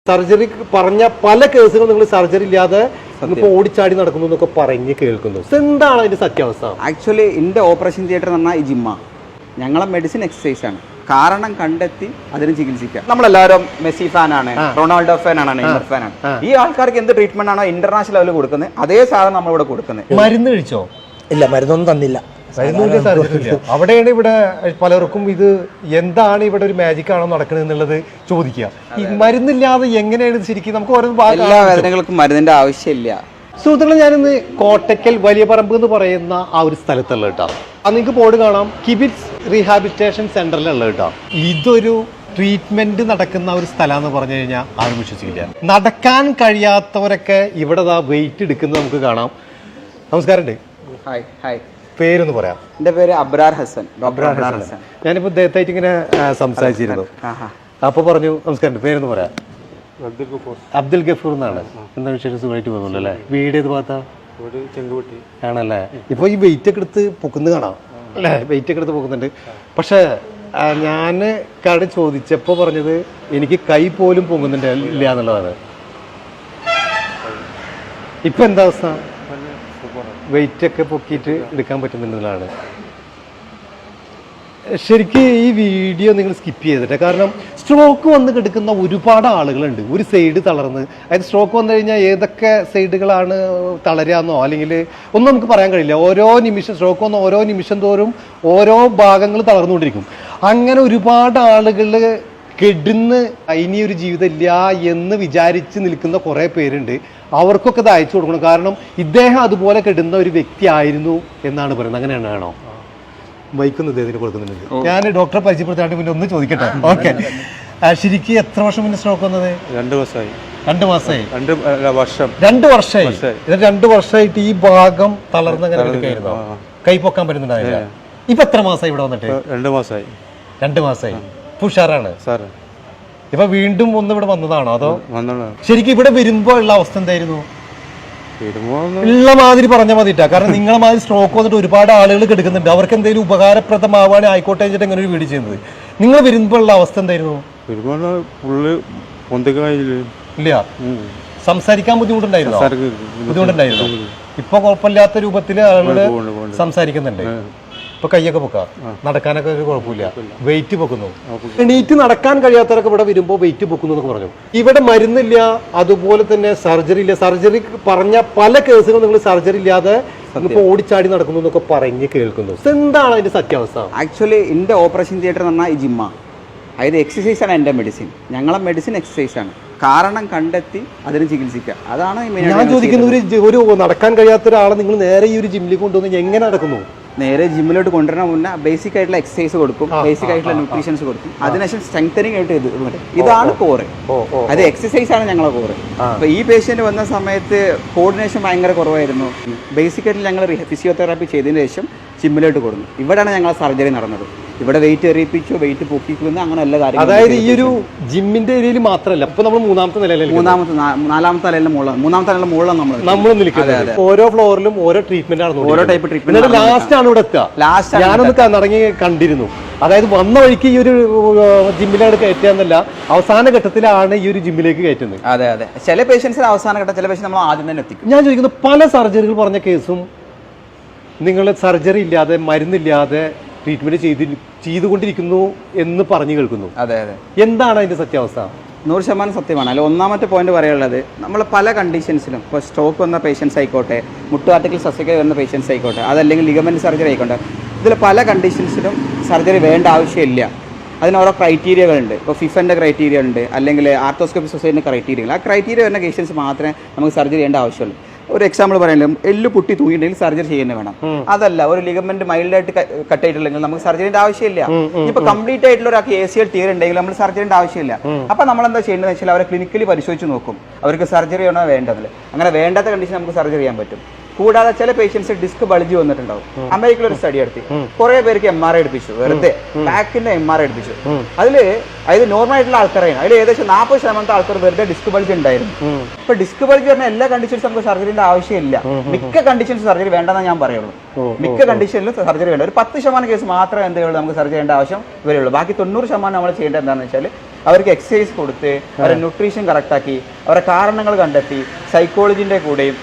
Surgery പറഞ്ഞ പല കേസുകളും നിങ്ങൾ സർജറി ഇല്ലാതെ ഓടിച്ചാടി നടക്കുന്നു എന്നൊക്കെ പറഞ്ഞ് കേൾക്കുന്നു. എന്താണ് അതിന്റെ സത്യാവസ്ഥ? ആക്ച്വലി എൻ്റെ ഓപ്പറേഷൻ തിയേറ്റർ എന്ന് പറഞ്ഞാൽ ഈ ജിമ്മ ഞങ്ങളെ മെഡിസിൻ എക്സസൈസ് ആണ്. കാരണം കണ്ടെത്തി അതിന് ചികിത്സിക്കാം. നമ്മളെല്ലാവരും മെസ്സി ഫാനാണ്, റൊണാൾഡോ ഫാനാണ്, നെയ്മർ ഫാനാണ്. ഈ ആൾക്കാർക്ക് എന്ത് ട്രീറ്റ്മെന്റ് ആണോ ഇന്റർനാഷണൽ ലെവലിൽ കൊടുക്കുന്നത് അതേ സാധനം നമ്മളിവിടെ കൊടുക്കുന്നത്. മരുന്ന് കഴിച്ചോ? ഇല്ല, മരുന്നൊന്നും തന്നില്ല. അവിടെയാണ് ഇവിടെ പലർക്കും ഇത് എന്താണ് ഇവിടെ ഒരു മാജിക് ആണോ നടക്കുന്നത് എന്നുള്ളത് ചോദിക്കുക. ഈ മരുന്നില്ലാതെ എങ്ങനെയാണ് ശരിക്കും നമുക്ക് ഓരോ എല്ലാ വേദനകൾക്കും മരുന്നിന്റെ ആവശ്യമില്ല. സുഹൃത്തുക്കളെ, ഞാനിന്ന് കോട്ടക്കൽ വലിയ പറമ്പ് എന്ന് പറയുന്ന ആ ഒരു സ്ഥലത്തുള്ള കേട്ടോ. അത് നിങ്ങൾക്ക് ബോർഡ് കാണാം, കിബിറ്റ്സ് റീഹാബിലിറ്റേഷൻ സെന്ററിലുള്ള കേട്ടോ. ഇതൊരു ട്രീറ്റ്മെന്റ് നടക്കുന്ന ഒരു സ്ഥലം എന്ന് പറഞ്ഞു കഴിഞ്ഞാൽ ആരും വിശ്വസിക്കില്ല. നടക്കാൻ കഴിയാത്തവരൊക്കെ ഇവിടെ വെയിറ്റ് എടുക്കുന്നത് നമുക്ക് കാണാം. നമസ്കാരം. ഹായ് ഹായ്, പേരൊന്ന് പറയാം. എന്റെ പേര് അബ്രാർ ഹസൻ. അബ്രാർ ഹസൻ. ഞാനിപ്പോ അദ്ദേഹത്തായിട്ട് ഇങ്ങനെ സംസാരിച്ചിരുന്നു. അപ്പൊ പറഞ്ഞു നമസ്കാരം, പേരൊന്ന് പറയാം. അബ്ദുൽ ഗഫൂർ എന്നാണ്. എന്താ വിശേഷം? സുഖമായിട്ട് പോകുന്നുള്ളൂ അല്ലേ? വീട് ഏത് ഭാഗത്താ? ആണല്ലേ? ഇപ്പൊ ഈ വെയിറ്റ് ഒക്കെ എടുത്ത് പൊക്കുന്നത് കാണാം അല്ലേ? വെയിറ്റ് ഒക്കെ എടുത്ത് പൊക്കുന്നുണ്ട്. പക്ഷെ ഞാൻ കട ചോദിച്ചപ്പോ പറഞ്ഞത് എനിക്ക് കൈ പോലും പൊങ്ങുന്നുണ്ട് ഇല്ല എന്നുള്ളതാണ്. ഇപ്പൊ എന്താ അവസ്ഥ? വെയിറ്റ് ഒക്കെ പൊക്കിയിട്ട് എടുക്കാൻ പറ്റുന്നുള്ളതാണ്. ശരിക്കും ഈ വീഡിയോ നിങ്ങൾ സ്കിപ്പ് ചെയ്തിട്ട്, കാരണം സ്ട്രോക്ക് വന്ന് കിടക്കുന്ന ഒരുപാട് ആളുകളുണ്ട്. ഒരു സൈഡ് തളർന്ന്, അതായത് സ്ട്രോക്ക് വന്നു കഴിഞ്ഞാൽ ഏതൊക്കെ സൈഡുകളാണ് തളരാന്നോ അല്ലെങ്കിൽ ഒന്നും നമുക്ക് പറയാൻ കഴിയില്ല. ഓരോ നിമിഷം സ്ട്രോക്ക് വന്ന ഓരോ നിമിഷം തോറും ഓരോ ഭാഗങ്ങൾ തളർന്നുകൊണ്ടിരിക്കും. അങ്ങനെ ഒരുപാട് ആളുകൾ കെടുന്ന് ഇനിയൊരു ജീവിതമില്ല എന്ന് വിചാരിച്ച് നിൽക്കുന്ന കുറേ പേരുണ്ട്. അവർക്കൊക്കെ ഇത് അയച്ചു കൊടുക്കണം. കാരണം ഇദ്ദേഹം അതുപോലെ കെടുന്ന ഒരു വ്യക്തി ആയിരുന്നു എന്നാണ് പറയുന്നത്. അങ്ങനെയാണോ? ബൈക്കൊന്നും ഇദ്ദേഹത്തിന് കൊടുക്കുന്നുണ്ട്. ഞാൻ ഡോക്ടറെ പരിചയപ്പെടുത്താണ്ട് പിന്നെ ഒന്ന് ചോദിക്കട്ടെ. ഓക്കെ, ശരിക്കും എത്ര വർഷം മുന്നേ സ്ട്രോക്ക് വന്നത്? 2 മാസമായി. 2 മാസമായി. 2 വർഷമായി. ഇത് 2 വർഷമായിട്ട് ഈ ഭാഗം തളർന്ന് അങ്ങനെ എടുക്കായിരുന്നോ? കൈ പൊക്കാൻ പറ്റുന്നുണ്ടായില്ല. ഇപ്പൊ എത്ര മാസമായി ഇവിടെ വന്നിട്ട്? 2 മാസമായി. 2 മാസമായി. ഉഷാറാണ് സാർ. ഇപ്പൊ വീണ്ടും ഒന്ന് ഇവിടെ വന്നതാണോ അതോ? ശരിക്കും ഇവിടെ വരുമ്പോ ഉള്ള അവസ്ഥ എന്തായിരുന്നു? ഉള്ള മാതിരി പറഞ്ഞാൽ മതിട്ടാ. കാരണം നിങ്ങളെ മാതിരി സ്ട്രോക്ക് വന്നിട്ട് ഒരുപാട് ആളുകൾ കിടക്കുന്നുണ്ട്. അവർക്ക് എന്തെങ്കിലും ഉപകാരപ്രദമാവാൻ ആയിക്കോട്ടെ വെച്ചിട്ട് ഇങ്ങനെ ഒരു വീഡിയോ ചെയ്യുന്നത്. നിങ്ങൾ വരുമ്പോ ഉള്ള അവസ്ഥ എന്തായിരുന്നു? ഇല്ല, സംസാരിക്കാൻ ബുദ്ധിമുട്ടുണ്ടായിരുന്നോ? ബുദ്ധിമുട്ടുണ്ടായിരുന്നു. ഇപ്പൊ കുഴപ്പമില്ലാത്ത രൂപത്തിൽ ആളുകൾ സംസാരിക്കുന്നുണ്ട്. ഇപ്പൊ കൈയൊക്കെ പൊക്കാം, നടക്കാനൊക്കെ ഒരു കുഴപ്പമില്ല. വെയിറ്റ് പൊക്കുന്നു. എണീറ്റ് നടക്കാൻ കഴിയാത്തവരൊക്കെ ഇവിടെ വരുമ്പോ വെയിറ്റ് പൊക്കുന്നു എന്നൊക്കെ പറഞ്ഞു. ഇവിടെ മരുന്നില്ല, അതുപോലെ തന്നെ സർജറി ഇല്ല. സർജറി പറഞ്ഞ പല കേസുകളും നിങ്ങൾ സർജറി ഇല്ലാതെ ഓടിച്ചാടി നടക്കുന്നു എന്നൊക്കെ പറഞ്ഞ് കേൾക്കുന്നു. എന്താണ് അതിന്റെ സത്യാവസ്ഥ? ആക്ച്വലി എൻ്റെ ഓപ്പറേഷൻ തിയേറ്റർ എന്ന് പറഞ്ഞാൽ ഈ ജിമ്മ, അതായത് എക്സസൈസ് ആണ് എൻ്റെ മെഡിസിൻ. ഞങ്ങളെ മെഡിസിൻ എക്സസൈസ് ആണ്. കാരണം കണ്ടെത്തി അതിന് ചികിത്സിക്കുക. അതാണ് ഞാൻ ചോദിക്കുന്ന. ഒരു നടക്കാൻ കഴിയാത്ത ഒരാളെ നിങ്ങൾ നേരെ ഈ ഒരു ജിമ്മിലേക്ക് കൊണ്ടുവന്ന് എങ്ങനെ നടക്കുന്നു? നേരെ ജിമ്മിലോട്ട് കൊണ്ടുവരണ മുന്നേ ബേസിക് ആയിട്ടുള്ള എക്സസൈസ് കൊടുക്കും, ബേസിക് ആയിട്ടുള്ള ന്യൂട്രീഷൻസ് കൊടുക്കും. അതിനുശേഷം സ്ട്രെങ്തനിങ് ആയിട്ട് ഇതാണ് കോറ്. അത് എക്സസൈസ് ആണ് ഞങ്ങളെ കോറ്. അപ്പൊ ഈ പേഷ്യന്റ് വന്ന സമയത്ത് കോർഡിനേഷൻ ഭയങ്കര കുറവായിരുന്നു. ബേസിക് ആയിട്ട് ഞങ്ങൾ ഫിസിയോതെറാപ്പി ചെയ്തതിന് ശേഷം ജിമ്മിലോട്ട് കൊടുക്കുന്നു. ഇവിടെയാണ് ഞങ്ങൾ സർജറി നടന്നത്. ഇവിടെ വെയിറ്റ് എറിയിപ്പിച്ചു, വെയിറ്റ് പൊക്കിക്കുന്നു, അങ്ങനെ എല്ലാ കാര്യങ്ങളും. അതായത് ഈ ഒരു ജിമ്മിന്റെ ഏരിയയിൽ മാത്രമല്ല, ഇപ്പൊ നമ്മൾ മൂന്നാമത്തെ നിലയിലാണ്, നാലാമത്തെ നിലയിലെ മുകളിലാണ്, മൂന്നാമത്തെ നിലയിലെ മുകളിലാണ് നമ്മൾ നിൽക്കുന്നത്. ഓരോ ഫ്ലോറിലും ഓരോ ട്രീറ്റ്മെന്റ് ആണ്, ഓരോ ടൈപ്പ് ട്രീറ്റ്മെന്റ്. ലാസ്റ്റ് ആണ് ഇവിടെ എത്തുക. ലാസ്റ്റ് ഞാനൊന്ന് നടങ്ങി കണ്ടിരുന്നു. അതായത് വന്ന വഴിക്ക് ഈ ഒരു ജിമ്മിലാണ് കയറ്റുകയെന്നല്ല, അവസാന ഘട്ടത്തിലാണ് ഈ ഒരു ജിമ്മിലേക്ക് കയറ്റുന്നത്. അതെ അതെ, ചില പേഷ്യൻസിന് അവസാന ഘട്ടം, ചില പേഷ്യൻ നമ്മൾ ആദ്യം തന്നെ എത്തിക്കും. ഞാൻ ചോദിക്കുന്നു, പല സർജറികൾ പറഞ്ഞ കേസും നിങ്ങൾ സർജറി ഇല്ലാതെ മരുന്നില്ലാതെ ട്രീറ്റ്മെന്റ് ചെയ്തുകൊണ്ടിരിക്കുന്നു എന്ന് പറഞ്ഞു കേൾക്കുന്നു. അതെ അതെ, എന്താണ് അതിന്റെ സത്യാവസ്ഥ? 100% സത്യമാണ്. അല്ല, ഒന്നാമത്തെ പോയിന്റ് പറയാനുള്ളത്, നമ്മൾ പല കണ്ടീഷൻസിലും, ഇപ്പോൾ സ്ട്രോക്ക് വന്ന പേഷ്യൻസ് ആയിക്കോട്ടെ, മുട്ടുകാർട്ടിക്കൽ സസ്യക്കൈ വരുന്ന പേഷ്യൻസ് ആയിക്കോട്ടെ, അതല്ലെങ്കിൽ ലിഗമെന്റ് സർജറി ആയിക്കോട്ടെ, ഇതിൽ പല കണ്ടീഷൻസിലും സർജറി വേണ്ട ആവശ്യമില്ല. അതിന് ഓരോ ക്രൈറ്റീരിയകളുണ്ട്. ഇപ്പോൾ ഫിഫൻ്റെ ക്രൈറ്റീരിയ ഉണ്ട്, അല്ലെങ്കിൽ ആർത്തോസ്കോപ്പി സൊസൈറ്റിൻ്റെ ക്രൈറ്റീരിയകൾ. ആ ക്രൈറ്റീരിയ വരുന്ന കേസൻസ് മാത്രമേ നമുക്ക് സർജറി ചെയ്യേണ്ട ആവശ്യമുള്ളൂ. ഒരു എക്സാമ്പിൾ പറയുന്നത്, എല്ല് പൊട്ടി തൂങ്ങിയിട്ടുണ്ടെങ്കിൽ സർജറി ചെയ്യുന്നത് വേണം. അതല്ല, ഒരു ലിഗമെന്റ് മൈൽഡായിട്ട് കട്ട് ആയിട്ടുണ്ടെങ്കിൽ നമുക്ക് സർജറിന്റെ ആവശ്യമില്ല. ഇപ്പൊ കംപ്ലീറ്റ് ആയിട്ടുള്ള ഒരാൾക്ക് ACL ടീർ ഉണ്ടെങ്കിൽ നമ്മൾ സർജറിന്റെ ആവശ്യമില്ല. അപ്പൊ നമ്മൾ എന്താ ചെയ്യേണ്ടത് വെച്ചാൽ അവരെ ക്ലിനിക്കലി പരിശോധിച്ച് നോക്കും, അവർക്ക് സർജറി ആണോ വേണ്ടതില്ല. അങ്ങനെ വേണ്ടാത്ത കണ്ടീഷൻ നമുക്ക് സർജറി ചെയ്യാൻ പറ്റും. കൂടാതെ ചില പേഷ്യൻസ് ഡിസ്ക് ബൾജ് വന്നിട്ടുണ്ടാവും. അമേരിക്കയിൽ ഒരു സ്റ്റഡി നടത്തി, കുറെ പേർക്ക് MRI എടുപ്പിച്ചു, വെറുതെ ബാക്കിന്റെ MRI എടുപ്പിച്ചു. അതായത് നോർമൽ ആയിട്ടുള്ള ആൾക്കാരാണ്. അതിൽ ഏകദേശം 40% ആൾക്കാർ വെറുതെ ഡിസ്ക് ബൾജ് ഉണ്ടായിരുന്നു. ഇപ്പൊ ഡിസ്ക് ബൾജ് പറഞ്ഞാൽ എല്ലാ കണ്ടീഷൻസും നമുക്ക് സർജറിന്റെ ആവശ്യമില്ല. മിക്ക കണ്ടീഷൻസ് സർജറി വേണ്ടെന്ന് ഞാൻ പറയുള്ളൂ. മിക്ക കണ്ടീഷനിലും സർജറി വേണ്ട. ഒരു 10% കേസ് മാത്രമേ എന്തെങ്കിലും നമുക്ക് സർജറി ചെയ്യേണ്ട ആവശ്യം വരെയുള്ളൂ. ബാക്കി 90% നമ്മൾ ചെയ്യേണ്ടത് എന്താണെന്ന് വെച്ചാൽ അവർക്ക് എക്സസൈസ് കൊടുത്ത് അവരുടെ ന്യൂട്രീഷൻ കറക്റ്റാക്കി അവരുടെ കാരണങ്ങൾ കണ്ടെത്തി സൈക്കോളജിൻ്റെ കൂടെയും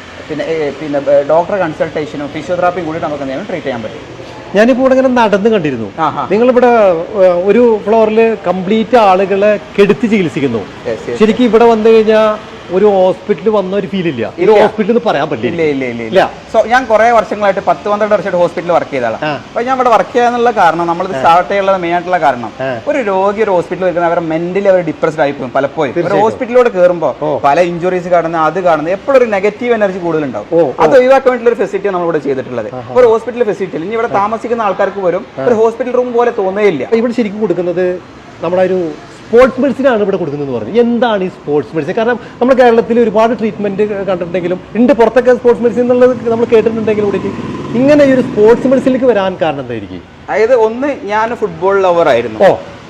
പിന്നെ ഡോക്ടറെ കൺസൾട്ടേഷനും ഫിസിയോതെറാപ്പിയും കൂടി നമുക്ക് എന്തെങ്കിലും ട്രീറ്റ് ചെയ്യാൻ പറ്റും. ഞാനിപ്പോൾ ഇവിടെ ഇങ്ങനെ നടന്നു കണ്ടിരുന്നു. നിങ്ങളിവിടെ ഒരു ഫ്ലോറിൽ കംപ്ലീറ്റ് ആളുകളെ കെടുത്തി ചികിത്സിക്കുന്നു. ശരിക്കും ഇവിടെ വന്നു കഴിഞ്ഞാൽ ഒരു ഹോസ്പിറ്റലിൽ വന്ന ഒരു ഫീൽ ഇല്ല. ഇത് ഹോസ്പിറ്റലിൽ പറയാൻ പറ്റില്ല. ഇല്ല. സോ ഞാൻ കുറെ വർഷങ്ങളായിട്ട് 10-12 വർഷമായിട്ട് ഹോസ്പിറ്റലിൽ വർക്ക് ചെയ്ത ആളാണ്. അപ്പൊ ഞാൻ ഇവിടെ വർക്ക് ചെയ്യാനുള്ള കാരണം നമ്മളിത് സ്റ്റാർട്ട് ചെയ്യാനുള്ള മെയിൻ ആയിട്ടുള്ള കാരണം ഒരു രോഗി ഒരു ഹോസ്പിറ്റലിൽ വരുന്ന അവരെ മെന്റലി അവർ ഡിപ്രസ്ഡ് ആയി പോകും. പലപ്പോഴും ഒരു ഹോസ്പിറ്റലിലോട് കയറുമ്പോൾ പല ഇഞ്ചുറീസ് കാണുന്നത് എപ്പോഴും ഒരു നെഗറ്റീവ് എനർജി കൂടുതലുണ്ടാവും. അത് ഒഴിവാക്കാൻ വേണ്ടിയുള്ള ഒരു ഫെസിലിറ്റി നമ്മളിവിടെ ചെയ്തിട്ടുള്ളത്. ഒരു ഹോസ്പിറ്റൽ ഫെസിലിറ്റി ഇനി ഇവിടെ താമസിക്കുന്ന ആൾക്കാർക്ക് പോലും ഒരു ഹോസ്പിറ്റൽ റൂം പോലെ തോന്നുകയില്ല. ഇവിടെ ശരിക്കും കൊടുക്കുന്നത് നമ്മുടെ ഒരു സ്പോർട്സ് മെഡിസിനാണ് ഇവിടെ കൊടുക്കുന്നതെന്ന് പറഞ്ഞു. എന്താണ് ഈ സ്പോർട്സ് മെഡിസിൻ? കാരണം നമ്മുടെ കേരളത്തിൽ ഒരുപാട് ട്രീറ്റ്മെന്റ് കണ്ടിട്ടുണ്ടെങ്കിലും പുറത്തൊക്കെ സ്പോർട്സ് മെഡിസിൻ എന്നുള്ളത് നമ്മൾ കേട്ടിട്ടുണ്ടെങ്കിലും കൂടി ഇങ്ങനെ ഈ ഒരു സ്പോർട്സ് മെഡിസിനിലേക്ക് വരാൻ കാരണം എന്തായിരിക്കും? അതായത് ഒന്ന് ഞാൻ ഫുട്ബോൾ ലവർ ആയിരുന്നു.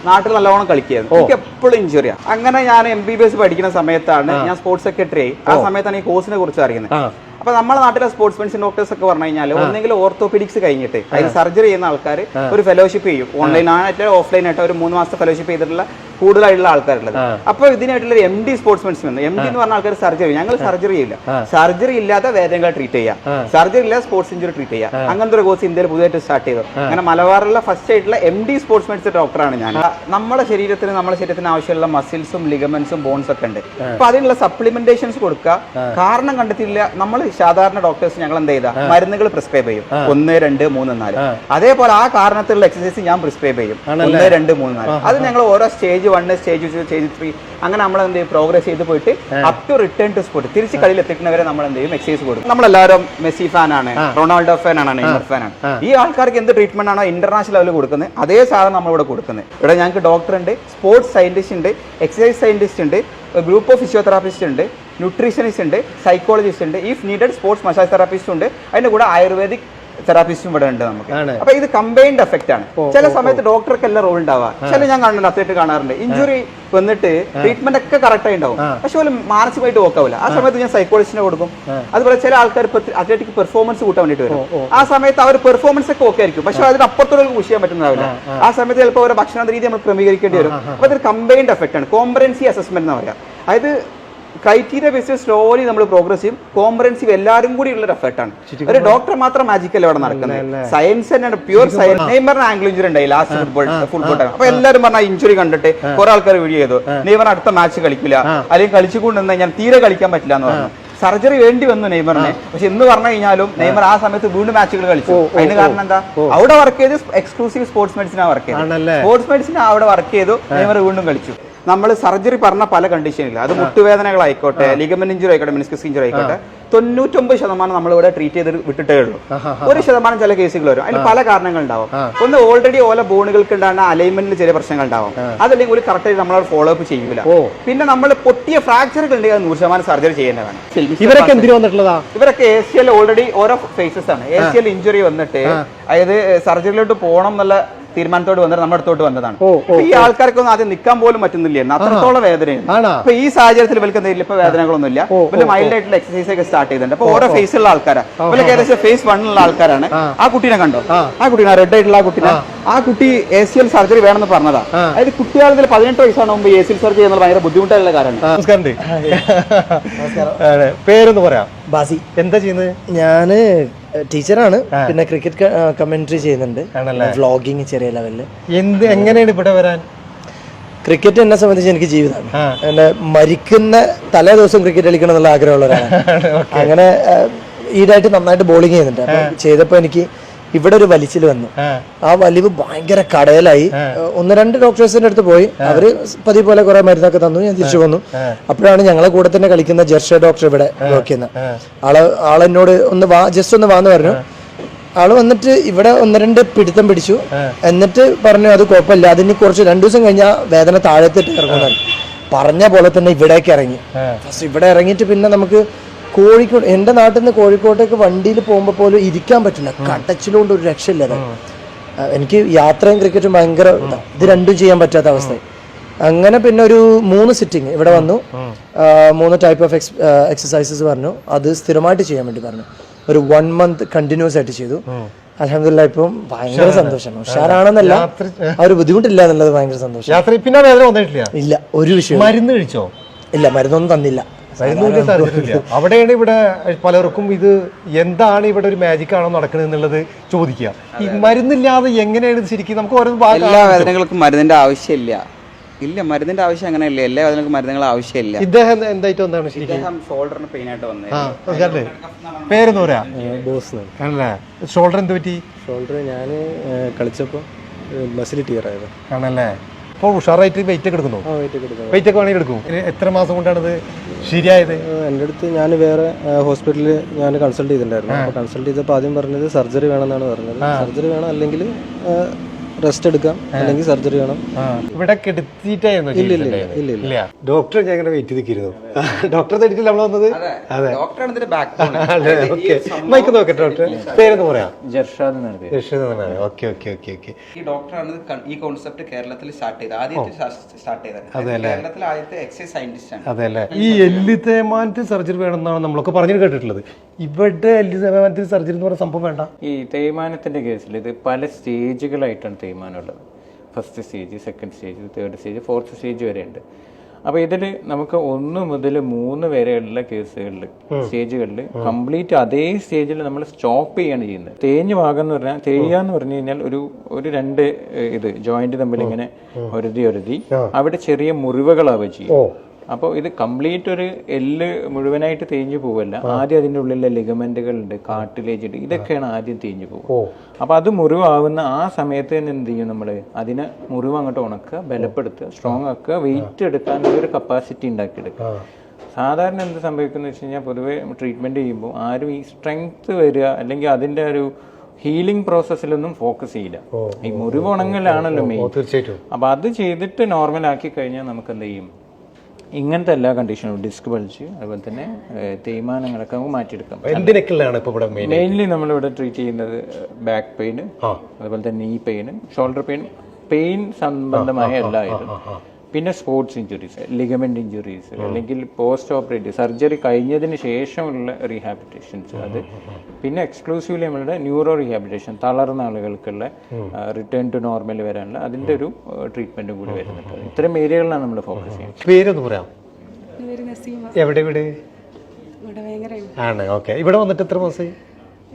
നാട്ടിൽ നല്ലോണം കളിക്കുകയായിരുന്നു. എനിക്ക് എപ്പോഴും ഇഞ്ചുറിയാണ്. അങ്ങനെ ഞാൻ MBBS പഠിക്കുന്ന സമയത്താണ് ഞാൻ സ്പോർട്സ് സെക്രട്ടറി ആയി. ആ സമയത്താണ് ഈ കോഴ്സിനെ കുറിച്ച് അറിയുന്നത്. അപ്പൊ നമ്മുടെ നാട്ടിലെ സ്പോർട്സ് മെഡിസിൻ ഡോക്ടേഴ്സ് ഒക്കെ പറഞ്ഞു കഴിഞ്ഞാൽ ഒന്നെങ്കിൽ ഓർത്തോപീഡിക്സ് കഴിഞ്ഞിട്ട് അതിന് സർജറി ചെയ്യുന്ന ആൾക്കാർ ഒരു ഫെലോഷിപ്പ് ചെയ്യും. ഓൺലൈൻ ആയിട്ട് ഓഫ്ലൈൻ ആയിട്ട് ഒരു 3 മാസത്തെ ഫെലോഷിപ്പ് ചെയ്തിട്ടുള്ള കൂടുതലായിട്ടുള്ള ആൾക്കാരുള്ളത്. അപ്പൊ ഇതിനായിട്ടുള്ള MD സ്പോർട്സ് മെഡിസിൻ വന്നു. MD എന്ന് പറഞ്ഞ ആൾക്കാർ സർജറി, ഞങ്ങൾ സർജറി ചെയ്യില്ല. സർജറി ഇല്ലാതെ വേദനകൾ ട്രീറ്റ് ചെയ്യാം, സർജറി ഇല്ലാതെ സ്പോർട്സ് ഇഞ്ചുറി ട്രീറ്റ് ചെയ്യാം. അങ്ങനത്തെ ഒരു കോഴ്സ് ഇന്ത്യയിൽ പുതിയതായിട്ട് സ്റ്റാർട്ട് ചെയ്തു. അങ്ങനെ മലബാറിലുള്ള ഫസ്റ്റ് ആയിട്ടുള്ള MD സ്പോർട്സ് മെഡിസിൻ ഡോക്ടറാണ് ഞാൻ. നമ്മുടെ ശരീരത്തിന് ആവശ്യമുള്ള മസിൽസും ലിഗമെന്റ്സും ബോൺസ് ഒക്കെ ഉണ്ട്. അപ്പൊ അതിനുള്ള സപ്ലിമെന്റേഷൻസ് കൊടുക്കുക. കാരണം കണ്ടെത്തിയില്ല, നമ്മൾ സാധാരണ ഡോക്ടേഴ്സ് ഞങ്ങൾ എന്ത് ചെയ്താ മരുന്നുകൾ പ്രിസ്ക്രൈബ് ചെയ്യും. 1, 2, 3, 4. അതേപോലെ ആ കാരണത്തിലുള്ള എക്സസൈസ് ഞാൻ പ്രിസ്ക്രൈബ് ചെയ്യും. 1, 2, 3, 4. അത് ഞങ്ങൾ ഓരോ സ്റ്റേജ് 1, സ്റ്റേജ് 2, സ്റ്റേജ് 3 അങ്ങനെ നമ്മൾ എന്ത് ചെയ്യും പ്രോഗ്രസ് ചെയ്ത് പോയിട്ട് up to return to sport തിരിച്ച് കളിയിൽ എത്തിക്കുന്നവരെ നമ്മൾ എന്ത് ചെയ്യും എക്സസൈസ് കൊടുക്കും. നമ്മളെല്ലാവരും മെസ്സി ഫാനാണ്, റൊണാൾഡോ ഫാനാണ്, നെയ്മർ ഫാനാണ്. ഈ ആൾക്കാർക്ക് എന്ത് ട്രീറ്റ്മെന്റ് ആണോ ഇന്റർനാഷണൽ ലെവലിൽ കൊടുക്കുന്നത് അതേ സാധനം നമ്മളിവിടെ കൊടുക്കുന്നത്. ഇവിടെ ഞങ്ങൾക്ക് ഡോക്ടർ ഉണ്ട്, സ്പോർട്സ് സയന്റിസ്റ്റ് ഉണ്ട്, എക്സസൈസ് സയന്റിസ്റ്റ് ഉണ്ട്, ഗ്രൂപ്പ് ഓഫ് ഫിസിയോതെറാപ്പിസ്റ്റ് ഉണ്ട്, ന്യൂട്രീഷനിസ്റ്റ് ഉണ്ട്, സൈക്കോളജിസ്റ്റ് ഉണ്ട്, if needed sports massage therapist ഉണ്ട്. അതിന്റെ കൂടെ ആയുർവേദിക് തെറാപ്പിസ്റ്റും ഇവിടെ ഉണ്ട് നമുക്ക്. അപ്പൊ ഇത് കമ്പൈൻഡ് എഫക്ട് ആണ്. ചില സമയത്ത് ഡോക്ടർക്ക് എല്ലാം റോൾ ഉണ്ടാവുക. ചില ഞാൻ കാണുന്നുണ്ട്, അത്ലറ്റ് കാണാറുണ്ട്, ഇഞ്ചുറി വന്നിട്ട് ട്രീറ്റ്മെന്റ് ഒക്കെ കറക്റ്റ് ആയി ഉണ്ടാവും, പക്ഷെ പോലെ മാനസികമായിട്ട് നോക്കാവില്ല. ആ സമയത്ത് ഞാൻ സൈക്കോളജിസ്റ്റിനെ കൊടുക്കും. അതുപോലെ ചില ആൾക്കാർ അത്ലറ്റിക് പെർഫോമൻസ് കൂട്ടാൻ വേണ്ടിട്ട് വരും. ആ സമയത്ത് അവർ പെർഫോമൻസ് ഒക്കെ ഓക്കെ ആയിരിക്കും, പക്ഷെ അതിന് അപ്പുറത്തോടെ പുഷ് ചെയ്യാൻ പറ്റുന്നതാവില്ല. ആ സമയത്ത് ചിലപ്പോൾ അവരുടെ ഭക്ഷണ രീതി നമ്മൾ ക്രമീകരിക്കേണ്ടി വരും. അപ്പൊ അതൊരു കമ്പൈൻഡ് എഫക്ട് ആണ്, കോംപ്രഹെൻസീവ് അസസ്മെന്റ് എന്ന് പറയാം. അതായത് ക്രൈറ്റീരിയ ബേസ്ഡ് സ്ലോലി നമ്മൾ പ്രോഗ്രസ് ചെയ്യും. കോംപ്രഹെൻസീവ് എല്ലാവരും കൂടി ഉള്ള ഒരു എഫക്ട് ആണ്. ഒരു ഡോക്ടർ മാത്രം മാജിക്കല്ല ഇവിടെ നടക്കുന്നത്. സയൻസ് തന്നെയാണ്, പ്യൂർ സയൻസ്. നെയ്മറിന് ആംഗിൾ ഇഞ്ചുറി ഉണ്ടായി ലാസ്റ്റ് ഫുട്ബോൾ ടൈം. അപ്പൊ എല്ലാവരും പറഞ്ഞ ഇഞ്ചുറി കണ്ടിട്ട് കുറെ ആൾക്കാർ വീഡിയോ ചെയ്തു, നെയ്മർ അടുത്ത മാച്ച് കളിക്കില്ല, അല്ലെങ്കിൽ കളിച്ചുകൊണ്ടിരുന്ന ഞാൻ തീരെ കളിക്കാൻ പറ്റില്ല എന്ന് പറഞ്ഞു. സർജറി വേണ്ടി വന്നു നെയ്മറിന്. പക്ഷെ എന്ന് പറഞ്ഞു കഴിഞ്ഞാലും നെയ്മർ ആ സമയത്ത് വീണ്ടും മാച്ചുകൾ കളിച്ചു. അതിന് കാരണം എന്താ? അവിടെ വർക്ക് ചെയ്ത് എക്സ്ക്ലൂസീവ് സ്പോർട്സ് മെഡിസിനാണ് വർക്ക് ചെയ്തത്. സ്പോർട്സ് മെഡിസിൻ അവിടെ വർക്ക് ചെയ്തു, നെയ്മർ വീണ്ടും കളിച്ചു. നമ്മൾ സർജറി പറഞ്ഞ പല കണ്ടീഷനില്ല, അത് മുട്ടുവേദനകളായിക്കോട്ടെ, ലിഗമെന്റ് ഇഞ്ചുറി ആയിക്കോട്ടെ, മെനിസ്കസ് ഇഞ്ചുറി ആയിക്കോട്ടെ, 99% നമ്മളിവിടെ ട്രീറ്റ് ചെയ്ത് വിട്ടിട്ടേ ഉള്ളൂ. 1% ചില കേസുകൾ വരും. അതിൽ പല കാരണങ്ങൾ ഉണ്ടാവും. ഒന്ന് ഓൾറെഡി ഓരോ ബോണുകൾക്ക് ഉണ്ടാകുന്ന അലൈൻമെന്റിൽ ചെറിയ പ്രശ്നങ്ങൾ ഉണ്ടാവും, അതല്ലെങ്കിൽ ഒരു കറക്റ്റായി നമ്മളത് ഫോളോ അപ്പ് ചെയ്യൂല. പിന്നെ നമ്മൾ പൊട്ടിയ ഫ്രാക്ചറുകൾ ഉണ്ടെങ്കിൽ അത് 100% സർജറി ചെയ്യുന്നതാണ്. ഇവരൊക്കെ ACL ഓൾറെഡി ഓരോ ഫേസസ് ആണ്. ACL ഇഞ്ചുറി വന്നിട്ട് അതായത് സർജറിയിലോട്ട് പോകണം എന്നുള്ള തീരുമാനത്തോട് വന്നിട്ട് നമ്മുടെ അടുത്തോട്ട് വന്നതാണ്. ഈ ആൾക്കാർക്കൊന്നും ആദ്യം നിൽക്കാൻ പോലും പറ്റുന്നില്ല, അത്രത്തോളം വേദനയാണ്. അപ്പൊ ഈ സാഹചര്യത്തിൽ ഇവർക്ക് എന്തെങ്കിലും ഇപ്പൊ വേദനകളൊന്നും ഇല്ല. ഇവര് മൈൽഡ് ആയിട്ടുള്ള എക്സസൈസ് ഒക്കെ സ്റ്റാർട്ട് ചെയ്തിട്ടുണ്ട്. അപ്പൊ ഓരോ ഫേസിലുള്ള ആൾക്കാരാണ്. ഇവർക്ക് ഏകദേശം ഫേസ് 1 ഉള്ള ആൾക്കാരാണ്. ആ കുട്ടീനെ കണ്ടോ? ആ കുട്ടീനെ റെഡ് ആയിട്ടുള്ള ആ കുട്ടി ACL സർജറി വേണമെന്ന് പറഞ്ഞതാ. അതായത് കുട്ടികളിൽ 18 വയസ്സാണ് മുമ്പ് ACL സർജറി ചെയ്യുന്നത് ഭയങ്കര ബുദ്ധിമുട്ടുള്ള കാര്യമാണ്. പേരൊന്ന് പറയാം. ബാസി. എന്താ ചെയ്യുന്നത്? ഞാന് ടീച്ചറാണ്, പിന്നെ ക്രിക്കറ്റ് കമന്ററി ചെയ്യുന്നുണ്ട്, വ്ളോഗിങ് ചെറിയ ലെവലില്. എങ്ങനെയാണ് ഇവിടെ വരാൻ? ക്രിക്കറ്റ് എന്നെ സംബന്ധിച്ച് എനിക്ക് ജീവിതമാണ്. എന്റെ മരിക്കുന്ന തലേ ദിവസം ക്രിക്കറ്റ് കളിക്കണം എന്നുള്ള ആഗ്രഹമുള്ള ഒരാളാണ്. അങ്ങനെ ഈടായിട്ട് നന്നായിട്ട് ബോളിംഗ് ചെയ്യുന്നുണ്ട്. അപ്പൊ ചെയ്തപ്പോ എനിക്ക് ഇവിടെ ഒരു വലിച്ചിൽ വന്നു. ആ വലിവ് ഭയങ്കര കടയിലായി. 1-2 ഡോക്ടേഴ്സിന്റെ അടുത്ത് പോയി, അവര് പതിവ് പോലെ കുറെ മരുന്നൊക്കെ തന്നു. ഞാൻ തിരിച്ചു വന്നു. അപ്പോഴാണ് ഞങ്ങളെ കൂടെ തന്നെ കളിക്കുന്ന ജർഷ ഡോക്ടർ ഇവിടെ വർക്ക് ചെയ്യുന്ന ആളെന്നോട് ജസ്റ്റ് ഒന്ന് വാന്ന് പറഞ്ഞു. ആള് വന്നിട്ട് ഇവിടെ 1-2 പിടുത്തം പിടിച്ചു. എന്നിട്ട് പറഞ്ഞു അത് കുഴപ്പമില്ല, അതിന് കുറച്ച് 2 ദിവസം കഴിഞ്ഞാൽ വേദന താഴത്തിട്ട് ഇറങ്ങുന്നത്. പറഞ്ഞ പോലെ തന്നെ ഇവിടേക്ക് ഇറങ്ങി. ഫസ്റ്റ് ഇവിടെ ഇറങ്ങിയിട്ട് പിന്നെ നമുക്ക് കോഴിക്കോട്, എന്റെ നാട്ടിൽ നിന്ന് കോഴിക്കോട്ടേക്ക് വണ്ടിയിൽ പോകുമ്പോൾ പോലും ഇരിക്കാൻ പറ്റില്ല, കടച്ചിലുകൊണ്ട് ഒരു രക്ഷയില്ല. എനിക്ക് യാത്രയും ക്രിക്കറ്റും ഭയങ്കര ഇത് രണ്ടും ചെയ്യാൻ പറ്റാത്ത അവസ്ഥ. അങ്ങനെ പിന്നെ ഒരു 3 സിറ്റിംഗ് ഇവിടെ വന്നു. 3 ടൈപ്പ് ഓഫ് എക്സസൈസസ് പറഞ്ഞു. അത് സ്ഥിരമായിട്ട് ചെയ്യാൻ വേണ്ടി പറഞ്ഞു. ഒരു 1 month കണ്ടിന്യൂസ് ആയിട്ട് ചെയ്തു. അൽഹംദുലില്ലാ ഇപ്പം ഭയങ്കര സന്തോഷമാണ്. ഉഷാറാണെന്നല്ല, ആ ഒരു ബുദ്ധിമുട്ടില്ല എന്നുള്ളത് ഭയങ്കര സന്തോഷം. യാത്ര പിന്നെ വേദന വന്നിട്ടില്ല? ഇല്ല, ഒരു വിഷയം. മരുന്ന് കഴിച്ചോ? ഇല്ല, മരുന്നൊന്നും തന്നില്ല. അവിടെയാണ് ഇവിടെ പലർക്കും ഇത് എന്താണ് ഇവിടെ ഒരു മാജിക് ആണോ നടക്കുന്നത് എന്നുള്ളത് ചോദിക്കുക. ഈ മരുന്നില്ലാതെ എങ്ങനെയാണ് ശരിക്കും നമുക്ക് ഓരോ എല്ലാ വേദനകൾക്കും മരുന്നിന്റെ ആവശ്യമില്ല. ഇല്ല, മരുന്നിന്റെ ആവശ്യം അങ്ങനെയല്ല. എല്ലാ വേദനകൾക്കും മരുന്നുകൾ ആവശ്യമില്ല. ഇദ്ദേഹം എന്തായിട്ട് വന്നതാണ് ശരിക്കും? ഷോൾഡറിന് പെയിൻ ആയിട്ട് വന്നത്. പേരെന്ന് പറയാ? ബോസ് ആണല്ലേ. ഷോൾഡർ എന്ത് പറ്റി? ഷോൾഡർ ഞാൻ കളിച്ചപ്പോൾ മസിൽ ടീർ ആയത്. ആണല്ലേ. അപ്പോൾ ഉഷാറായിട്ട് വെയിറ്റ് ഒക്കെ എടുക്കുന്നു? വെയിറ്റ് ഒക്കെ വേണമെങ്കിൽ എടുക്കും. എത്ര മാസം കൊണ്ടാണത് ശരിയായത്? എൻ്റെ അടുത്ത് ഞാൻ വേറെ ഹോസ്പിറ്റലിൽ ഞാൻ കൺസൾട്ട് ചെയ്തിട്ടുണ്ടായിരുന്നു. അപ്പോൾ കൺസൾട്ട് ചെയ്തപ്പോൾ ആദ്യം പറഞ്ഞത് സർജറി വേണമെന്നാണ് പറഞ്ഞത്. സർജറി വേണം, അല്ലെങ്കിൽ റെസ്റ്റ് എടുക്കാം, അല്ലെങ്കിൽ സർജറി വേണം. ഇവിടെ കെടുത്തിട്ടായിരുന്നു? ഇല്ല. ഡോക്ടർ ഞാൻ ഇങ്ങനെ വെയിറ്റ് ചെയ്തിരുന്നു. ഡോക്ടർ തടിച്ചില്ല നമ്മൾ വന്നത്? അതെ. മൈക്ക് നോക്കട്ടെ ഡോക്ടർ. പേരെന്ന് പറയാം? Jarshad. Okay okay okay okay. ഈ ഡോക്ടറാണ് ഈ കോൺസെപ്റ്റ് കേരളത്തിൽ സ്റ്റാർട്ട് ചെയ്തത്. ആദ്യമായിട്ട് സ്റ്റാർട്ട് ചെയ്തത് കേരളത്തിലെ ആദ്യത്തെ എക്സൈസ് സയന്റിസ്റ്റ് ആണ്. അതെ അല്ലേ. ഈ എല്ല് തേയ്മാനത്തിന് സർജറി വേണമെന്നാണ് നമ്മളൊക്കെ പറഞ്ഞു കേട്ടിട്ടുള്ളത്. ഇവിടെ എല്ല് തേയ്മാനത്തിന് സർജറി എന്ന് പറയുന്ന സംഭവം വേണ്ട. ഈ തേയ്മാനത്തിന്റെ കേസിൽ ഇത് പല സ്റ്റേജുകളായിട്ടാണ് തേയ്മാനമുള്ളത്. First stage, second stage, third stage, fourth stage വരെ ഉണ്ട്. അപ്പോൾ ഇതിൽ നമുക്ക് 1 മുതൽ 3 വരെയുള്ള കേസുകളിൽ സ്റ്റേജുകളിൽ കംപ്ലീറ്റ് അതേ സ്റ്റേജിൽ നമ്മൾ സ്റ്റോപ്പ് ചെയ്യാണ് ചെയ്യുന്നത്. തേഞ്ഞ് ഭാഗം എന്ന് പറഞ്ഞാൽ തേയാന്ന് പറഞ്ഞു കഴിഞ്ഞാൽ ഒരു 2 ഇത് ജോയിന്റ് തമ്മിൽ ഇങ്ങനെ ഒരതി അവിടെ ചെറിയ മുറിവുകളാവുക ചെയ്യും. അപ്പോൾ ഇത് കംപ്ലീറ്റ് ഒരു എല്ല് മുഴുവനായിട്ട് തേഞ്ഞു പോവല്ല. ആദ്യം അതിൻ്റെ ഉള്ളിലെ ലിഗമെന്റുകൾ ഉണ്ട്, കാർട്ടിലേജ് ഉണ്ട്, ഇതൊക്കെയാണ് ആദ്യം തേഞ്ഞു പോകും. അപ്പോൾ അത് മുറിവാകുന്ന ആ സമയത്ത് തന്നെ എന്ത് ചെയ്യും, നമ്മൾ അതിനെ മുറിവ് അങ്ങോട്ട് ഉണക്കുക, ബലപ്പെടുത്തുക, സ്ട്രോങ് ആക്കുക, വെയിറ്റ് എടുക്കാനുള്ള ഒരു കപ്പാസിറ്റി ഉണ്ടാക്കിയെടുക്കുക. സാധാരണ എന്ത് സംഭവിക്കുന്നത് വെച്ച് കഴിഞ്ഞാൽ പൊതുവേ ട്രീറ്റ്മെന്റ് ചെയ്യുമ്പോൾ ആരും ഈ സ്ട്രെങ്ത് വരിക അല്ലെങ്കിൽ അതിൻ്റെ ഒരു ഹീലിംഗ് പ്രോസസ്സിലൊന്നും ഫോക്കസ് ചെയ്യില്ല. ഈ മുറിവ് ഉണങ്ങലാണല്ലോ മെയിൻ. അപ്പോൾ അത് ചെയ്തിട്ട് നോർമൽ ആക്കി കഴിഞ്ഞാൽ നമുക്ക് എന്ത് ചെയ്യും, ഇങ്ങനത്തെ എല്ലാ കണ്ടീഷനും ഡിസ്ക് ബൾജ് അതുപോലെ തന്നെ തേയ്മാനങ്ങളൊക്കെ നമുക്ക് മാറ്റിയെടുക്കാം. മെയിൻലി നമ്മളിവിടെ ട്രീറ്റ് ചെയ്യുന്നത് ബാക്ക് പെയിന്, അതുപോലെ തന്നെ നീ പെയിന്, ഷോൾഡർ പെയിൻ സംബന്ധമായ എല്ലാ ഇതും. പിന്നെ സ്പോർട്സ് ഇഞ്ചുറീസ്, ലിഗമെന്റ് ഇഞ്ചുറീസ്, അല്ലെങ്കിൽ പോസ്റ്റ് ഓപ്പറേറ്റീവ് സർജറി കഴിഞ്ഞതിന് ശേഷമുള്ള റീഹാബിലിറ്റേഷൻസ്, അത് പിന്നെ എക്സ്ക്ലൂസീവ്ലി നമ്മളുടെ ന്യൂറോ റീഹാബിലിറ്റേഷൻ, തളർന്ന ആളുകൾക്കുള്ള റിട്ടേൺ ടു നോർമൽ വരാനുള്ള അതിൻ്റെ ഒരു ട്രീറ്റ്മെന്റും കൂടി വരുന്നുണ്ട്. ഇത്തരം ഏരിയകളിലാണ് നമ്മൾ ഫോക്കസ് ചെയ്യുന്നത്. പേരൊന്ന് പറയാം? എവിടെ വീട്? ആണ്. ഓക്കെ. ഇവിടെ വന്നിട്ട് എത്ര മാസമായി?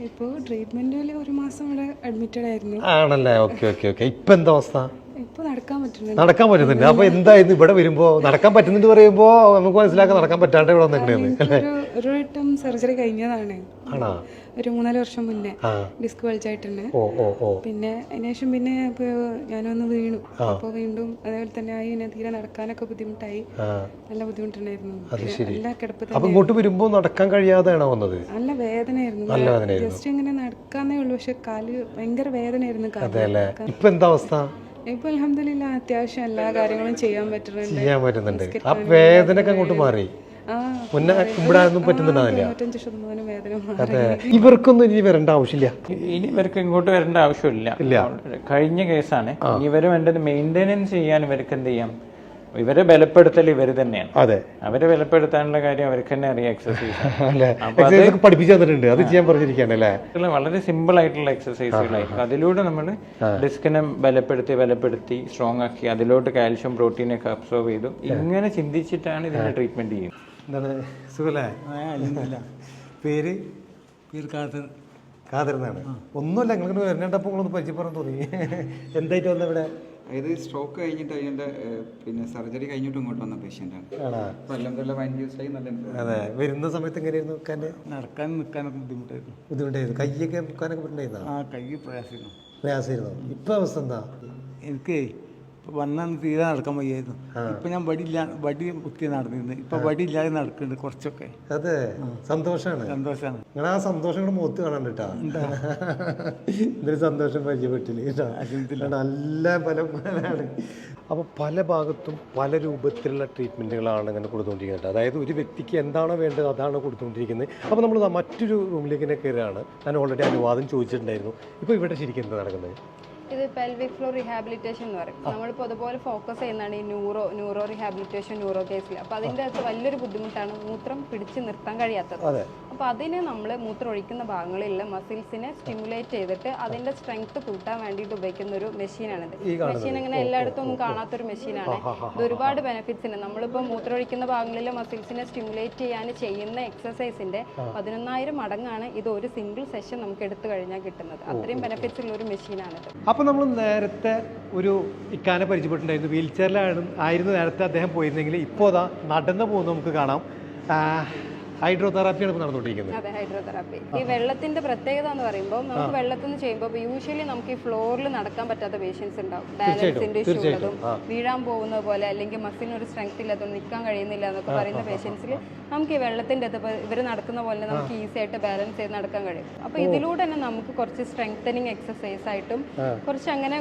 ഇപ്പോൾ ട്രീറ്റ്മെന്റിൽ 1 മാസം ഇവിടെ അഡ്മിറ്റഡ് ആയിരുന്നു. ആണല്ലേ. Okay okay okay. ഇപ്പൊ എന്താ അവസ്ഥ? ഇപ്പോൾ നടക്കാൻ പറ്റുന്നുണ്ട്. അപ്പൊ എന്തായിരുന്നു ഇവിടെ വരുമ്പോ നടക്കാൻ പറ്റുന്നുണ്ട് പറയുമ്പോ നമുക്ക് മനസ്സിലാക്കാൻ നടക്കാൻ പറ്റാണ്ട് ഇവിടെ വന്നിട്ടുണ്ടെന്ന്? ഒരു വട്ടം സർജറി കഴിഞ്ഞതാണ്. ഒരു 3-4 വർഷം മുന്നേ ഡിസ്ക് ബൾജായിട്ടുണ്ട്. പിന്നെ അതിനുശേഷം പിന്നെ ഞാനൊന്ന് വീണു. അപ്പോൾ വീണ്ടും അതേപോലെ തന്നെ ആയി. പിന്നെ തീരെ നടക്കാനൊക്കെ ബുദ്ധിമുട്ടായി, നല്ല ബുദ്ധിമുട്ടുണ്ടായിരുന്നു. എല്ലാ കിടപ്പ് ഇങ്ങോട്ട് വരുമ്പോ നടക്കാൻ കഴിയാതെയാണോ വന്നത്? നല്ല വേദനയായിരുന്നു. ജസ്റ്റ് ഇങ്ങനെ നടക്കാന്നേ ഉള്ളൂ, പക്ഷെ കാല് ഭയങ്കര വേദനയായിരുന്നു. ഇപ്പൊ എന്താ അവസ്ഥ? ഇപ്പൊ അൽഹംദുലില്ലാ അത്യാവശ്യം എല്ലാ കാര്യങ്ങളും ചെയ്യാൻ പറ്റുന്നുണ്ട്. ആ വേദനയൊക്കെ അങ്ങോട്ട് മാറി. മുന്നേ കുമ്പിടാനൊന്നും പറ്റുന്നുണ്ടാവില്ല. അതെ. ഇവർക്കൊന്നും ഇനി വരേണ്ട ആവശ്യമില്ല. ഇനി ഇവർക്ക് ഇങ്ങോട്ട് വരേണ്ട ആവശ്യമില്ല. കഴിഞ്ഞ കേസാണ്. ഇനി ഇവരും വേണ്ടത് മെയിൻ്റെനൻസ് ചെയ്യാൻ ഇവർക്ക് എന്ത് ചെയ്യാം, ഇവരെ ബലപ്പെടുത്തൽ ഇവർ തന്നെയാണ്. അതെ. അവരെ ബലപ്പെടുത്താനുള്ള കാര്യം അവർക്ക് തന്നെ അറിയാം. എക്സസൈസ് പഠിപ്പിച്ചു തന്നിട്ടുണ്ട്, അത് ചെയ്യാൻ പറഞ്ഞിരിക്കുകയാണല്ലേ. വളരെ സിമ്പിൾ ആയിട്ടുള്ള എക്സസൈസുകളായിരിക്കും. അതിലൂടെ നമ്മൾ ഡിസ്കിനെ ബലപ്പെടുത്തി സ്ട്രോങ് ആക്കി അതിലോട്ട് കാൽഷ്യം പ്രോട്ടീനൊക്കെ അബ്സോർവ് ചെയ്തു. ഇങ്ങനെ ചിന്തിച്ചിട്ടാണ് ഇതിന്റെ ട്രീറ്റ്മെന്റ് ചെയ്യുന്നത്. എന്താണ് സുഖല്ലേ? പേര്? കാതർന്നാണ്. ഒന്നുമില്ല, നിങ്ങൾക്ക് വരേണ്ടപ്പോൾ നിങ്ങളൊന്ന് പരിചയപ്പെടാൻ തോന്നി. എന്തായിട്ട് വന്ന ഇവിടെ? അതായത് സ്ട്രോക്ക് കഴിഞ്ഞിട്ട് അതിൻ്റെ പിന്നെ സർജറി കഴിഞ്ഞിട്ട് ഇങ്ങോട്ട് വന്ന പേഷ്യൻ്റാണ്. അതെ. വരുന്ന സമയത്ത് എങ്ങനെയായിരുന്നു? നടക്കാനും നിൽക്കാനൊക്കെ ബുദ്ധിമുട്ടായിരുന്നു. കൈയൊക്കെ നിൽക്കാനൊക്കെ ബുദ്ധിമുട്ടായിരുന്നു? കൈ പ്രയാസമായിരുന്നു. ഇപ്പൊ അവസ്ഥ എന്താ? എനിക്ക് വന്നാൽ തീരെ നടക്കാൻ വയ്യായിരുന്നു. ഇപ്പൊ ഞാൻ വടി കുത്തി നടന്നിരുന്നു. ഇപ്പൊ വടി ഇല്ലാതെ നടക്കുന്നുണ്ട് കുറച്ചൊക്കെ. അതെ. സന്തോഷമാണ്. നിങ്ങൾ ആ സന്തോഷം കൂടെ മുഖത്ത് കാണാണ്ടിട്ടാ. എന്തൊരു സന്തോഷം പരിചയപ്പെട്ടില്ല. നല്ല ഫലമാണ്. അപ്പോൾ പല ഭാഗത്തും പല രൂപത്തിലുള്ള ട്രീറ്റ്മെൻറ്റുകളാണ് ഇങ്ങനെ കൊടുത്തുകൊണ്ടിരിക്കുന്നത്. അതായത് ഒരു വ്യക്തിക്ക് എന്താണോ വേണ്ടത് അതാണ് കൊടുത്തുകൊണ്ടിരിക്കുന്നത്. അപ്പോൾ നമ്മൾ മറ്റൊരു റൂമിലേക്ക് ഇങ്ങനെ കയറുകയാണ്. ഞാൻ ഓൾറെഡി അനുവാദം ചോദിച്ചിട്ടുണ്ടായിരുന്നു. ഇപ്പോൾ ഇവിടെ ശരിക്കും എന്താ നടക്കുന്നത്? ഇത് പെൽവിക് ഫ്ലോർ റിഹാബിലിറ്റേഷൻ എന്ന് പറയും. നമ്മളിപ്പോൾ അതുപോലെ ഫോക്കസ് ചെയ്യുന്നതാണ് ഈ ന്യൂറോ റിഹാബിലിറ്റേഷൻ ന്യൂറോ കേസിൽ. അപ്പോൾ അതിൻ്റെ അകത്ത് വലിയൊരു ബുദ്ധിമുട്ടാണ് മൂത്രം പിടിച്ച് നിർത്താൻ കഴിയാത്തത്. അപ്പോൾ അതിന് നമ്മൾ മൂത്രം ഒഴിക്കുന്ന ഭാഗങ്ങളിലുള്ള മസിൽസിനെ സ്റ്റിമുലേറ്റ് ചെയ്തിട്ട് അതിൻ്റെ സ്ട്രെങ്ത് കൂട്ടാൻ വേണ്ടിയിട്ട് ഉപയോഗിക്കുന്ന ഒരു മെഷീനാണിത്. മെഷീൻ അങ്ങനെ എല്ലായിടത്തും ഒന്നും കാണാത്തൊരു മെഷീനാണ്. ഇത് ഒരുപാട് ബെനിഫിറ്റ്സ് ഉണ്ട്. നമ്മളിപ്പോൾ മൂത്രം ഒഴിക്കുന്ന ഭാഗങ്ങളിലെ മസിൽസിനെ സ്റ്റിമുലേറ്റ് ചെയ്യാൻ ചെയ്യുന്ന എക്സസൈസിന്റെ 11,000 മടങ്ങാണ് ഇത് ഒരു സിംഗിൾ സെഷൻ നമുക്ക് എടുത്തു കഴിഞ്ഞാൽ കിട്ടുന്നത്. അത്രയും ബെനിഫിറ്റ്സ് ഉള്ള ഒരു മെഷീനാണിത്. അപ്പോൾ നമ്മൾ നേരത്തെ ഒരു ഇക്കാനെ പരിചയപ്പെട്ടിട്ടുണ്ടായിരുന്നു. വീൽ ചെയറിലായിരുന്നു നേരത്തെ അദ്ദേഹം പോയിരുന്നെങ്കിൽ ഇപ്പോൾ അതാ നടന്നു പോകുന്നത് നമുക്ക് കാണാം. ഹൈഡ്രോതെറാപ്പിയാണ് ഇപ്പോൾ നടന്നുകൊണ്ടിരിക്കുന്നത്. അതെ, ഹൈഡ്രോതെറാപ്പി. ഈ വെള്ളത്തിന്റെ പ്രത്യേകത എന്ന് പറയുമ്പോൾ നമുക്ക് വെള്ളത്തിൽ നിന്ന് ചെയ്യുമ്പോൾ യൂഷ്വലി നമുക്ക് ഈ ഫ്ലോറിൽ നടക്കാൻ പറ്റാത്ത പേഷ്യൻസ് ഉണ്ടാവും. ബാലൻസിന്റെ ഇഷ്യൂ ഉള്ളതും വീഴാൻ പോകുന്ന പോലെ അല്ലെങ്കിൽ മസിലിന് ഒരു സ്ട്രെങ്ത് ഇല്ലാത്തതും നിൽക്കാൻ കഴിയുന്നില്ല എന്നൊക്കെ പറയുന്ന പേഷ്യൻസിൽ നമുക്ക് ഈ വെള്ളത്തിന്റെ അകത്ത് ഇവർ നടക്കുന്ന പോലെ നമുക്ക് ഈസി ആയിട്ട് ബാലൻസ് ചെയ്ത് നടക്കാൻ കഴിയും. അപ്പൊ ഇതിലൂടെ തന്നെ നമുക്ക് കുറച്ച് സ്ട്രെങ്തനിങ് എക്സസൈസ് ആയിട്ടും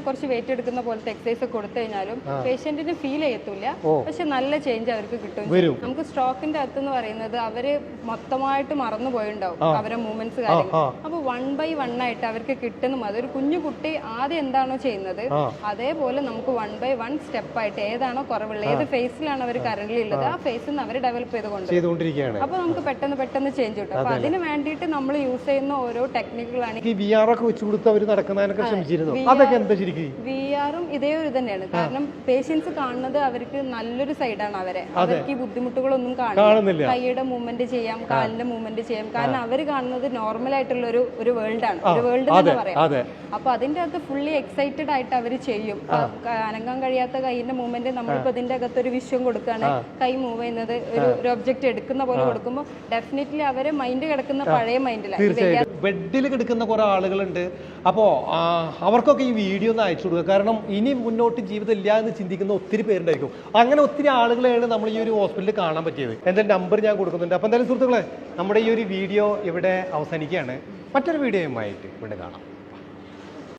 കുറച്ച് വെയിറ്റ് എടുക്കുന്ന പോലത്തെ എക്സസൈസ് കൊടുത്തു കഴിഞ്ഞാലും പേഷ്യന്റിന് ഫീൽ ചെയ്യത്തില്ല. പക്ഷെ നല്ല ചേഞ്ച് അവർക്ക് കിട്ടും. നമുക്ക് സ്ട്രോക്കിന്റെ അകത്ത് എന്ന് പറയുന്നത് അവര് മൊത്തമായിട്ട് മറന്നു പോയിണ്ടാവും അവരെ മൂവ്മെന്റ്സ് കാര്യങ്ങൾ. അപ്പൊ 1 by 1 ആയിട്ട് അവർക്ക് കിട്ടുന്ന അതൊരു കുഞ്ഞു കുട്ടി ആദ്യം എന്താണോ ചെയ്യുന്നത് അതേപോലെ നമുക്ക് 1 by 1 സ്റ്റെപ്പായിട്ട് ഏതാണോ കുറവുള്ളത്, ഏത് ഫേസിലാണ് അവർ കറന്റ് ഉള്ളത് ആ ഫേസിൽ നിന്ന് അവർ ഡെവലപ്പ് ചെയ്തുകൊണ്ടിരിക്കുകയാണ്. അപ്പൊ നമുക്ക് പെട്ടെന്ന് ചേഞ്ച് കിട്ടും. അപ്പൊ അതിന് വേണ്ടിയിട്ട് നമ്മൾ യൂസ് ചെയ്യുന്ന ഓരോ ടെക്നിക്കുകളാണ്. VR-ഉം ഇതേ ഒരു തന്നെയാണ്. കാരണം പേഷ്യൻസ് കാണുന്നത് അവർക്ക് നല്ലൊരു സൈഡാണ്. അവർക്ക് ഈ ബുദ്ധിമുട്ടുകളൊന്നും കാണുന്നില്ല. കൈയുടെ മൂവ്മെന്റ് ചെയ്യാം, കാലിന്റെ മൂവ്മെന്റ് ചെയ്യാം. കാരണം അവർ കാണുന്നത് നോർമൽ ആയിട്ടുള്ള ഒരു വേൾഡാണ്. ഒരു വേൾഡ് എന്ന് പറയാം. അപ്പൊ അതിന്റെ അകത്ത് ഫുള്ളി എക്സൈറ്റഡ് ആയിട്ട് അവർ ചെയ്യും. അനങ്ങാൻ കഴിയാത്ത കൈയിന്റെ മൂവ്മെന്റ് നമ്മളിപ്പോ അതിന്റെ അകത്ത് ഒരു വിഷ്വം കൊടുക്കുകയാണ്. കൈ മൂവ് ചെയ്യുന്നത് ഒരു ഒബ്ജക്റ്റ് എടുക്കുന്ന പോലെ കൊടുക്കുമ്പോൾ ഡെഫിനറ്റ്ലി അവരെ മൈൻഡ് കിടക്കുന്ന പഴയ മൈൻഡിലാണ്. ബെഡിൽ കിടക്കുന്ന കുറെ ആളുകളുണ്ട്. അപ്പോൾ അവർക്കൊക്കെ ഈ വീഡിയോ ഒന്ന് അയച്ചു കൊടുക്കുക. കാരണം ഇനി മുന്നോട്ട് ജീവിതം ഇല്ല എന്ന് ചിന്തിക്കുന്ന ഒത്തിരി പേരുണ്ടായിരിക്കും. അങ്ങനെ ഒത്തിരി ആളുകളെയാണ് നമ്മൾ ഈ ഒരു ഹോസ്പിറ്റലിൽ കാണാൻ പറ്റിയത്. എന്തായാലും നമ്പർ ഞാൻ കൊടുക്കുന്നുണ്ട്. അപ്പോൾ എന്തായാലും സുഹൃത്തുക്കളെ, നമ്മുടെ ഈ ഒരു വീഡിയോ ഇവിടെ അവസാനിക്കുകയാണ്. മറ്റൊരു വീഡിയോയുമായിട്ട് ഇവിടെ കാണാം.